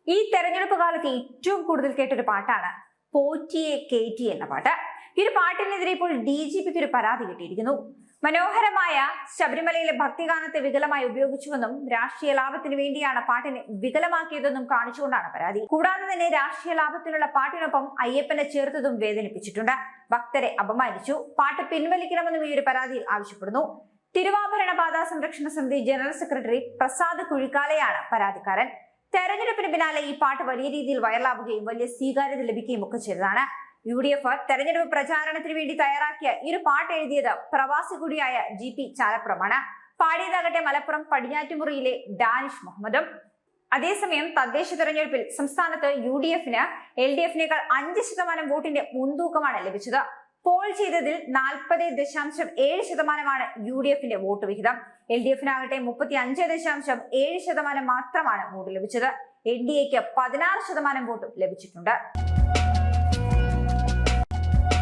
ഈ തെരഞ്ഞെടുപ്പ് കാലത്ത് ഏറ്റവും കൂടുതൽ കേട്ടൊരു പാട്ടാണ് പോറ്റിയെ കേറ്റി എന്ന പാട്ട്. ഈ ഒരു പാട്ടിനെതിരെ ഇപ്പോൾ DGPക്ക് ഒരു പരാതി കിട്ടിയിരിക്കുന്നു. മനോഹരമായ ശബരിമലയിലെ ഭക്തിഗാനത്തെ വികലമായി ഉപയോഗിച്ചുവെന്നും രാഷ്ട്രീയ ലാഭത്തിന് വേണ്ടിയാണ് പാട്ടിനെ വികലമാക്കിയതെന്നും കാണിച്ചുകൊണ്ടാണ് പരാതി. കൂടാതെ തന്നെ രാഷ്ട്രീയ ലാഭത്തിനുള്ള പാട്ടിനൊപ്പം അയ്യപ്പനെ ചേർത്തതും വേദനിപ്പിച്ചിട്ടുണ്ട്. ഭക്തരെ അപമാനിച്ചു. പാട്ട് പിൻവലിക്കണമെന്നും ഈ ഒരു പരാതിയിൽ ആവശ്യപ്പെടുന്നു. തിരുവാഭരണ പാത സംരക്ഷണ സമിതി ജനറൽ സെക്രട്ടറി പ്രസാദ് കുഴിക്കാലയാണ് പരാതിക്കാരൻ. തെരഞ്ഞെടുപ്പിന് പിന്നാലെ ഈ പാട്ട് വലിയ രീതിയിൽ വൈറലാവുകയും വലിയ സ്വീകാര്യത ലഭിക്കുകയും ഒക്കെ ചെയ്തതാണ്. UDF തെരഞ്ഞെടുപ്പ് പ്രചാരണത്തിന് വേണ്ടി തയ്യാറാക്കിയ ഈ ഒരു പാട്ട് എഴുതിയത് പ്രവാസി കൂടിയായ GP ചാലപ്പുറമാണ്. പാടിയതാകട്ടെ മലപ്പുറം പടിഞ്ഞാറ്റുമുറിയിലെ ഡാനിഷ് മുഹമ്മദും. അതേസമയം തദ്ദേശ തെരഞ്ഞെടുപ്പിൽ സംസ്ഥാനത്ത് UDFന് LDFനേക്കാൾ 5% വോട്ടിന്റെ മുൻതൂക്കമാണ് ലഭിച്ചത്. പോൾ ചെയ്തതിൽ 40.7% UDFന്റെ വോട്ട് വിഹിതം. LDFനാകട്ടെ 35.7% മാത്രമാണ് വോട്ട് ലഭിച്ചത്. NDAക്ക് 16% വോട്ടും ലഭിച്ചിട്ടുണ്ട്.